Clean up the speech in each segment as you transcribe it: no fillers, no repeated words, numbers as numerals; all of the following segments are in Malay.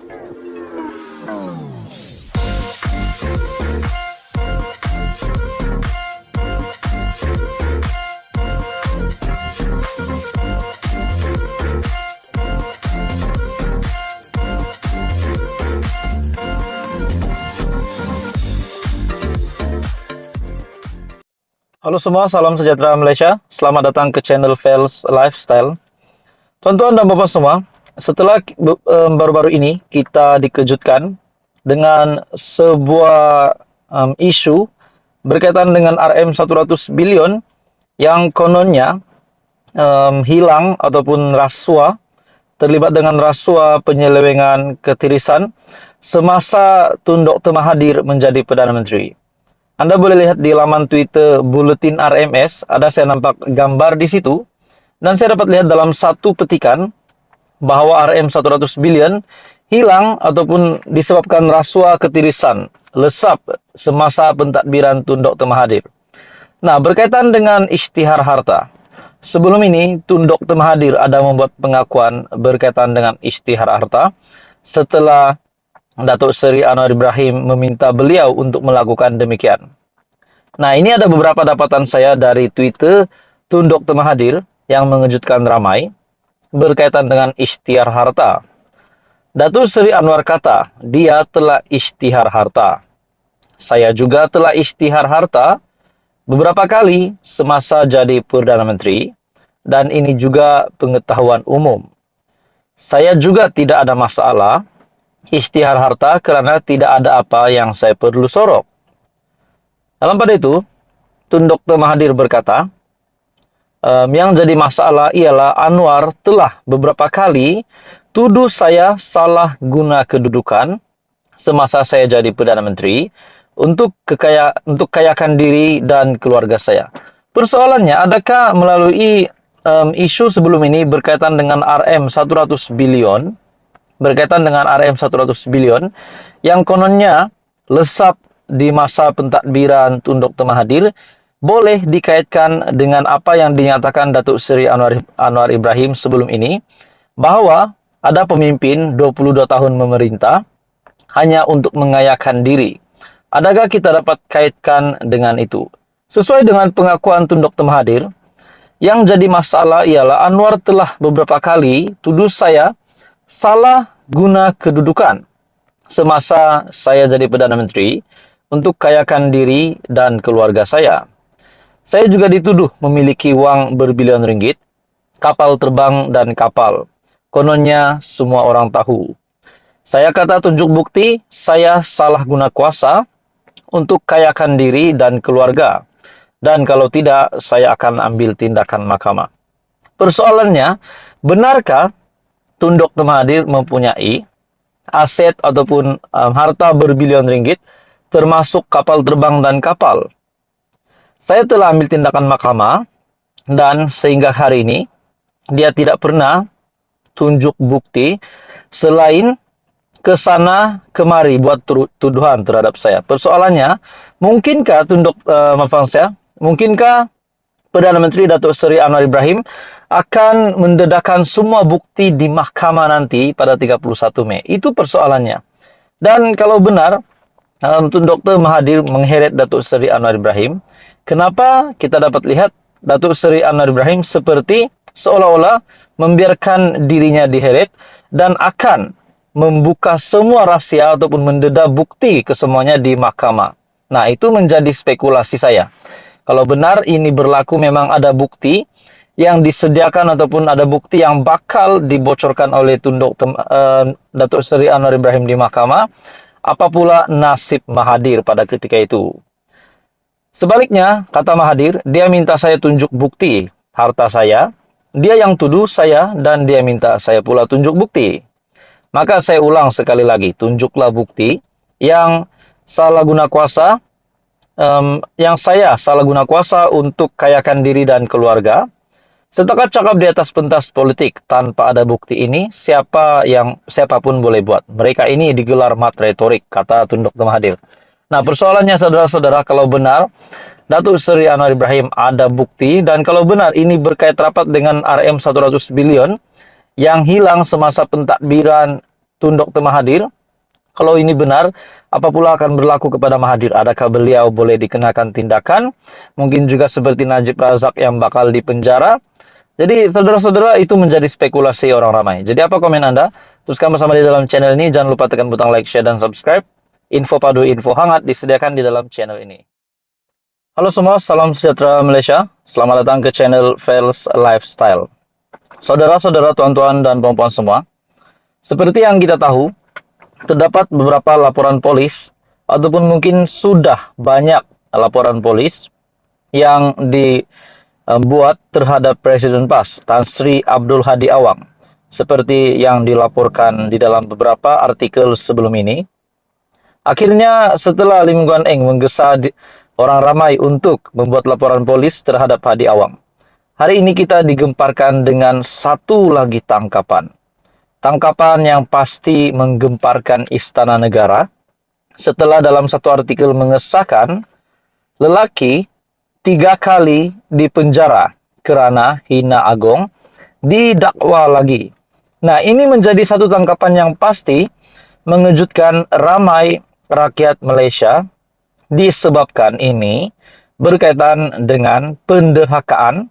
Halo semua, salam sejahtera Malaysia. Selamat datang ke channel Fels Lifestyle. Tuan-tuan dan bapak semua, setelah baru-baru ini kita dikejutkan dengan sebuah isu berkaitan dengan RM100 bilion yang kononnya hilang ataupun rasuah, terlibat dengan rasuah penyelewengan ketirisan semasa Tun Dr. Mahathir menjadi Perdana Menteri. Anda boleh lihat di laman Twitter Buletin RMS, ada saya nampak gambar di situ. Dan saya dapat lihat dalam satu petikan bahwa RM100 bilion hilang ataupun disebabkan rasuah ketirisan lesap semasa pentadbiran Tun Dr. Mahathir. Nah, berkaitan dengan isytihar harta. Sebelum ini, Tun Dr. Mahathir ada membuat pengakuan berkaitan dengan isytihar harta setelah Datuk Seri Anwar Ibrahim meminta beliau untuk melakukan demikian. Nah, ini ada beberapa dapatan saya dari Twitter Tun Dr. Mahathir yang mengejutkan ramai berkaitan dengan isytihar harta. Datuk Seri Anwar kata, dia telah isytihar harta. Saya juga telah isytihar harta beberapa kali semasa jadi Perdana Menteri, dan ini juga pengetahuan umum. Saya juga tidak ada masalah isytihar harta kerana tidak ada apa yang saya perlu sorok. Dalam pada itu, Tun Dr. Mahathir berkata, yang jadi masalah ialah Anwar telah beberapa kali tuduh saya salah guna kedudukan semasa saya jadi Perdana Menteri untuk kayakan diri dan keluarga saya. Persoalannya, adakah melalui isu sebelum ini berkaitan dengan RM100 bilion, berkaitan dengan RM100 bilion yang kononnya lesap di masa pentadbiran Tun Dr. Mahathir boleh dikaitkan dengan apa yang dinyatakan Datuk Seri Anwar Ibrahim sebelum ini, bahwa ada pemimpin 22 tahun memerintah hanya untuk mengayakan diri. Adakah kita dapat kaitkan dengan itu? Sesuai dengan pengakuan Tun Dr. Mahathir, yang jadi masalah ialah Anwar telah beberapa kali tuduh saya salah guna kedudukan semasa saya jadi Perdana Menteri untuk kayakan diri dan keluarga saya. Saya juga dituduh memiliki wang berbilion ringgit, kapal terbang dan kapal. Kononnya semua orang tahu. Saya kata tunjuk bukti saya salah guna kuasa untuk kayakan diri dan keluarga. Dan kalau tidak, saya akan ambil tindakan mahkamah. Persoalannya, benarkah Tun Dr. Mahathir mempunyai aset ataupun harta berbilion ringgit, termasuk kapal terbang dan kapal? Saya telah ambil tindakan mahkamah, dan sehingga hari ini, dia tidak pernah tunjuk bukti selain kesana kemari buat tuduhan terhadap saya. Persoalannya, mungkinkah mungkinkah Perdana Menteri Datuk Seri Anwar Ibrahim akan mendedahkan semua bukti di mahkamah nanti pada 31 Mei. Itu persoalannya. Dan kalau benar, Tun Dr. Mahathir mengheret Datuk Seri Anwar Ibrahim, kenapa kita dapat lihat Datuk Seri Anwar Ibrahim seperti seolah-olah membiarkan dirinya diheret dan akan membuka semua rahsia ataupun mendedah bukti kesemuanya di mahkamah. Nah, itu menjadi spekulasi saya. Kalau benar ini berlaku, memang ada bukti yang disediakan ataupun ada bukti yang bakal dibocorkan oleh Datuk Seri Anwar Ibrahim di mahkamah, apa pula nasib Mahathir pada ketika itu? Sebaliknya, kata Mahathir, dia minta saya tunjuk bukti harta saya, dia yang tuduh saya dan dia minta saya pula tunjuk bukti. Maka saya ulang sekali lagi, tunjuklah bukti yang salah guna kuasa, yang saya salah guna kuasa untuk kayakan diri dan keluarga. Setakat cakap di atas pentas politik tanpa ada bukti ini, siapapun boleh buat. Mereka ini digelar mat retorik, kata Tun Dr. Mahathir. Nah, persoalannya saudara-saudara, kalau benar Datuk Seri Anwar Ibrahim ada bukti, dan kalau benar ini berkait rapat dengan RM100 bilion yang hilang semasa pentadbiran Tun Dr. Mahathir. Kalau ini benar, apa pula akan berlaku kepada Mahathir? Adakah beliau boleh dikenakan tindakan? Mungkin juga seperti Najib Razak yang bakal dipenjara. Jadi, saudara-saudara, itu menjadi spekulasi orang ramai. Jadi, apa komen Anda? Teruskan bersama di dalam channel ini. Jangan lupa tekan butang like, share, dan subscribe. Info padu, info hangat disediakan di dalam channel ini. Halo semua, salam sejahtera Malaysia. Selamat datang ke channel Fels Lifestyle. Saudara-saudara, tuan-tuan, dan puan-puan semua. Seperti yang kita tahu, terdapat beberapa laporan polis ataupun mungkin sudah banyak laporan polis yang dibuat terhadap Presiden PAS Tan Sri Abdul Hadi Awang, seperti yang dilaporkan di dalam beberapa artikel sebelum ini. Akhirnya setelah Lim Guan Eng menggesa orang ramai untuk membuat laporan polis terhadap Hadi Awang, hari ini kita digemparkan dengan satu lagi tangkapan. Tangkapan yang pasti menggemparkan istana negara setelah dalam satu artikel mengesahkan lelaki 3 kali dipenjara kerana hina agong didakwa lagi. Nah, ini menjadi satu tangkapan yang pasti mengejutkan ramai rakyat Malaysia disebabkan ini berkaitan dengan penderhakaan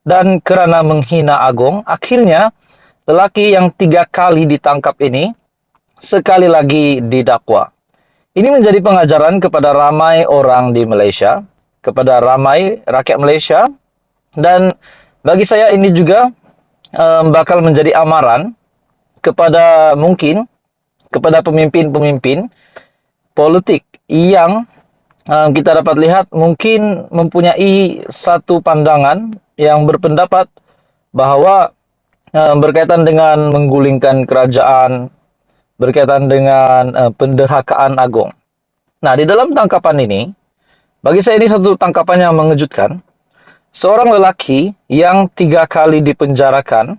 dan kerana menghina agong, akhirnya lelaki yang 3 kali ditangkap ini sekali lagi didakwa. Ini menjadi pengajaran kepada ramai orang di Malaysia, kepada ramai rakyat Malaysia, dan bagi saya ini juga bakal menjadi amaran kepada mungkin kepada pemimpin-pemimpin politik yang kita dapat lihat mungkin mempunyai satu pandangan yang berpendapat bahwa berkaitan dengan menggulingkan kerajaan, berkaitan dengan penderhakaan agong. Nah, di dalam tangkapan ini, bagi saya ini satu tangkapan yang mengejutkan. Seorang lelaki yang 3 kali dipenjarakan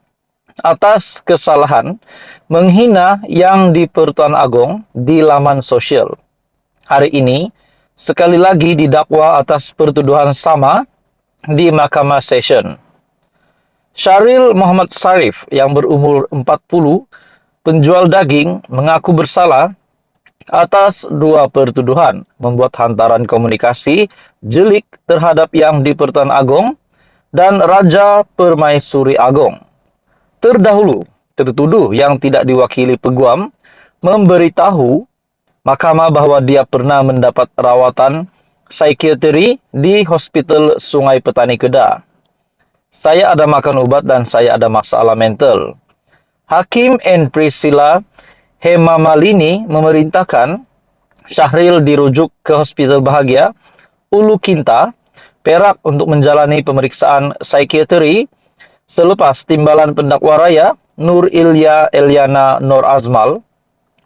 atas kesalahan menghina yang di-Pertuan Agong di laman sosial. Hari ini, sekali lagi didakwa atas pertuduhan sama di Mahkamah Session. Syahril Muhammad Sarif yang berumur 40, penjual daging, mengaku bersalah atas 2 pertuduhan membuat hantaran komunikasi jelik terhadap yang di-Pertuan Agong dan Raja Permaisuri Agong. Terdahulu, tertuduh yang tidak diwakili peguam memberitahu mahkamah bahawa dia pernah mendapat rawatan psikiatri di Hospital Sungai Petani Kedah. Saya ada makan ubat dan saya ada masalah mental. Hakim N. Priscilla Hemamalini memerintahkan Syahril dirujuk ke Hospital Bahagia, Ulu Kinta, Perak untuk menjalani pemeriksaan psikiatri selepas timbalan pendakwa raya Nur Ilya Eliana Nur Azmal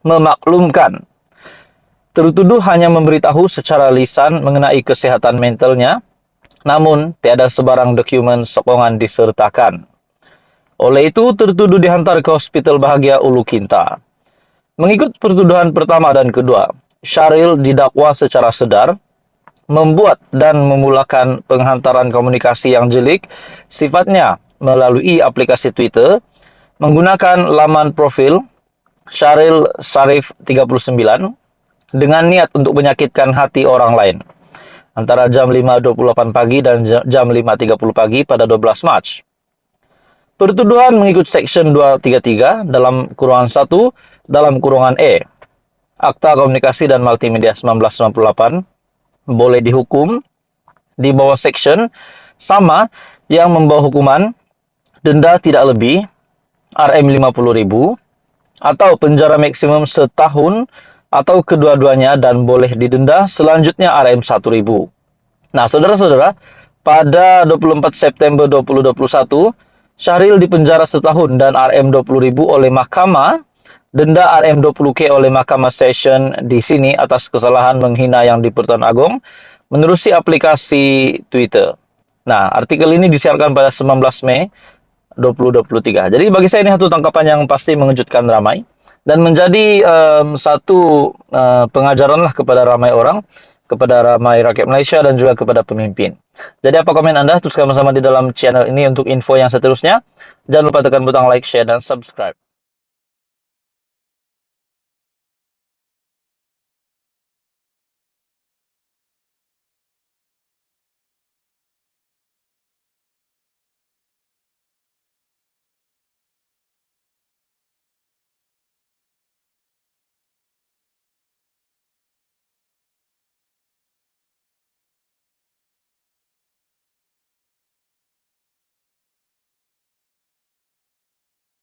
memaklumkan tertuduh hanya memberitahu secara lisan mengenai kesehatan mentalnya, namun tiada sebarang dokumen sokongan disertakan. Oleh itu, tertuduh dihantar ke Hospital Bahagia Ulu Kinta. Mengikut pertuduhan pertama dan kedua, Syahril didakwa secara sedar membuat dan memulakan penghantaran komunikasi yang jelik sifatnya melalui aplikasi Twitter menggunakan laman profil Syahril Sarif 39 dengan niat untuk menyakitkan hati orang lain antara jam 5.28 pagi dan jam 5.30 pagi pada 12 Mac. Pertuduhan mengikut Seksyen 233 dalam kurungan 1 dalam kurungan E Akta Komunikasi dan Multimedia 1998 boleh dihukum di bawah Seksyen sama yang membawa hukuman denda tidak lebih RM50.000 atau penjara maksimum setahun atau kedua-duanya dan boleh didenda selanjutnya RM1.000. Nah, saudara-saudara, pada 24 September 2021, Syahril dipenjara setahun dan RM20.000 oleh mahkamah, denda RM20K oleh Mahkamah Session di sini atas kesalahan menghina yang di-Pertuan Agong menerusi aplikasi Twitter. Nah, artikel ini disiarkan pada 19 Mei 2023. Jadi bagi saya ini satu tangkapan yang pasti mengejutkan ramai dan menjadi satu pengajaran lah kepada ramai orang, kepada ramai rakyat Malaysia dan juga kepada pemimpin. Jadi apa komen Anda? Teruskan bersama di dalam channel ini untuk info yang seterusnya. Jangan lupa tekan butang like, share, dan subscribe.